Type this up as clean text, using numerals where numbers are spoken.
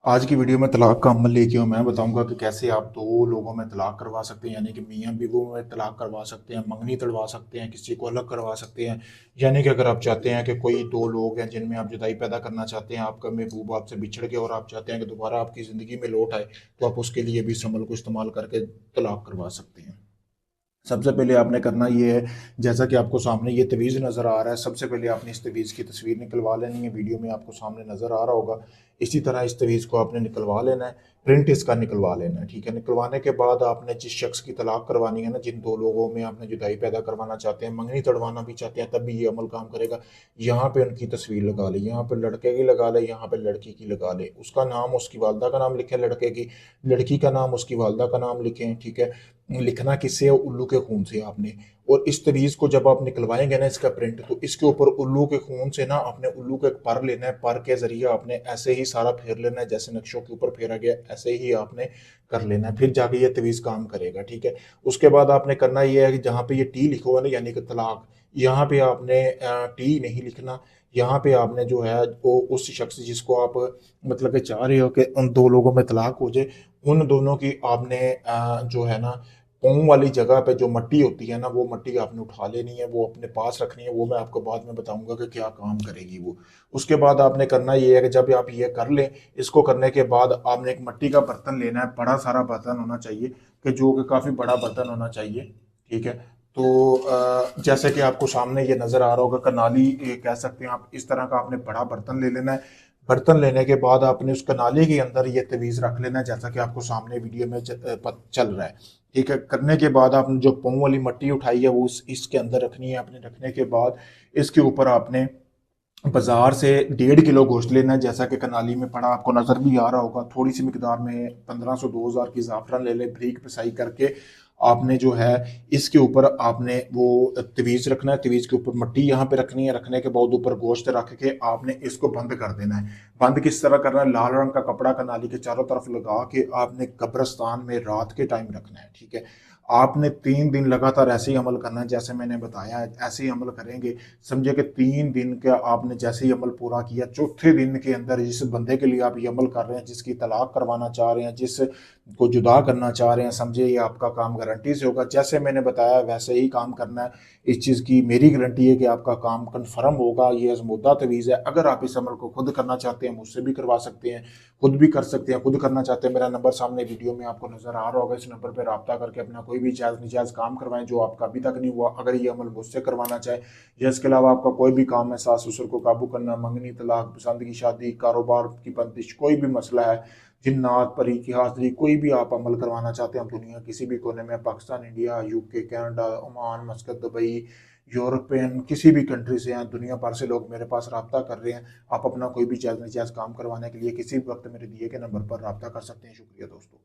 आज की वीडियो में तलाक का अमल लेके हूँ। मैं बताऊंगा कि कैसे आप दो लोगों में तलाक करवा सकते हैं, यानी कि मियाँ बीवी में तलाक करवा सकते हैं, मंगनी तड़वा सकते हैं, किसी को अलग करवा सकते हैं। यानी कि अगर आप चाहते हैं कि कोई दो लोग हैं जिनमें आप जुदाई पैदा करना चाहते हैं, आपका महबूब आपसे बिछड़ गया और आप चाहते हैं कि दोबारा आपकी ज़िंदगी में लौट आए, तो आप उसके लिए भी इस अमल को इस्तेमाल करके तलाक करवा सकते हैं। सबसे पहले आपने करना ये है, जैसा कि आपको सामने ये तवीज़ नज़र आ रहा है, सबसे पहले आपने इस तवीज़ की तस्वीर निकलवा लेनी है। वीडियो में आपको सामने नज़र आ रहा होगा। इसी तरह इस तवीज़ को आपने निकलवा लेना है, प्रिंट इसका निकलवा लेना है, ठीक है। निकलवाने के बाद आपने जिस शख्स की तलाक करवानी है ना, जिन दो लोगों में आपने जुदाई पैदा करवाना चाहते हैं, मंगनी तड़वाना भी चाहते हैं, तब भी ये अमल काम करेगा। यहाँ पे उनकी तस्वीर लगा ले, यहाँ पे लड़के की लगा ले, यहाँ पे लड़की की लगा ले। उसका नाम, उसकी वालदा का नाम लिखें लड़के की, लड़की का नाम, उसकी वालदा का नाम लिखें, ठीक है। लिखना किससे है? उल्लू के खून से आपने। और इस तवीज़ को जब आप निकलवाएंगे ना इसका प्रिंट, तो इसके ऊपर उल्लू के खून से ना आपने उल्लू का एक पर लेना है। पर के जरिए आपने ऐसे ही सारा फेर लेना है, जैसे नक्शों के ऊपर फेरा गया ऐसे ही आपने कर लेना है, फिर जाके ये तवीज़ काम करेगा, ठीक है। उसके बाद आपने करना ये है कि जहाँ पे ये टी लिखा हुआ है ना, यानी कि तलाक, यहाँ पे आपने टी नहीं लिखना। यहाँ पे आपने जो है वो उस शख्स जिसको आप मतलब कि चाह रहे हो कि उन दो लोगों में तलाक हो जाए, उन दोनों की आपने जो है ना पाँव वाली जगह पे जो मट्टी होती है ना, वो मट्टी आपने उठा लेनी है, वो अपने पास रखनी है। वो मैं आपको बाद में बताऊंगा कि क्या काम करेगी वो। उसके बाद आपने करना ये है कि जब आप ये कर लें, इसको करने के बाद आपने एक मिट्टी का बर्तन लेना है। बड़ा सारा बर्तन होना चाहिए, कि जो कि काफ़ी बड़ा बर्तन होना चाहिए, ठीक है। तो जैसे कि आपको सामने ये नज़र आ रहा होगा, कनाली ये कह सकते हैं आप, इस तरह का आपने बड़ा बर्तन ले लेना है। बर्तन लेने के बाद आपने उस कनाली के अंदर ये तवीज़ रख लेना है, जैसा कि आपको सामने वीडियो में चल रहा है, ठीक है। करने के बाद आपने जो पाँव वाली मट्टी उठाई है वो इसके अंदर रखनी है। आपने रखने के बाद इसके ऊपर आपने बाजार से 1.5 किलो गोश्त लेना है, जैसा कि कनाली में पड़ा आपको नज़र भी आ रहा होगा। थोड़ी सी मिकदार में 1500 2000 की ज़ाफ़रान ले ले, बारीक पिसाई करके। आपने जो है इसके ऊपर आपने वो तवीज़ रखना है, तवीज़ के ऊपर मिट्टी यहाँ पे रखनी है। रखने के बाद ऊपर गोश्त रख के आपने इसको बंद कर देना है। बंद किस तरह करना है? लाल रंग का कपड़ा कनाली के चारों तरफ लगा के आपने कब्रिस्तान में रात के टाइम रखना है, ठीक है। आपने 3 दिन लगातार ऐसे ही अमल करना है, जैसे मैंने बताया है ऐसे ही अमल करेंगे। समझे कि 3 दिन का आपने जैसे ही अमल पूरा किया, चौथे दिन के अंदर जिस बंदे के लिए आप ये अमल कर रहे हैं, जिसकी तलाक करवाना चाह रहे हैं, जिस को जुदा करना चाह रहे हैं, समझे ये आपका काम गारंटी से होगा। जैसे मैंने बताया वैसे ही काम करना है। इस चीज़ की मेरी गारंटी है कि आपका काम कन्फर्म होगा। ये आजमूदा तवीज़ है। अगर आप इस अमल को खुद करना चाहते हैं, मुझसे भी करवा सकते हैं, खुद भी कर सकते हैं। खुद करना चाहते हैं, मेरा नंबर सामने वीडियो में आपको नजर आ रहा होगा। इस नंबर पर रब्ता करके अपना कोई भी जायज़ निजायज़ काम करवाएं जो आपका अभी तक नहीं हुआ, अगर ये अमल मुझसे करवाना चाहे। या इसके अलावा आपका कोई भी काम है, सास ससुर को काबू करना, मंगनी तलाक, पसंद की शादी, कारोबार की बंदिश, कोई भी मसला है, जिन्नात परी की हाजिरी, कोई भी आप अमल करवाना चाहते हैं, हम दुनिया किसी भी कोने में, Pakistan, India, UK, Canada, Oman, मस्कत, Dubai, European किसी भी कंट्री से हैं, दुनिया भर से लोग मेरे पास रब्ता कर रहे हैं। आप अपना कोई भी जायज़ नाजायज़ काम करवाने के लिए किसी भी वक्त मेरे दिए गए नंबर पर रब्ता कर सकते हैं। शुक्रिया दोस्तों।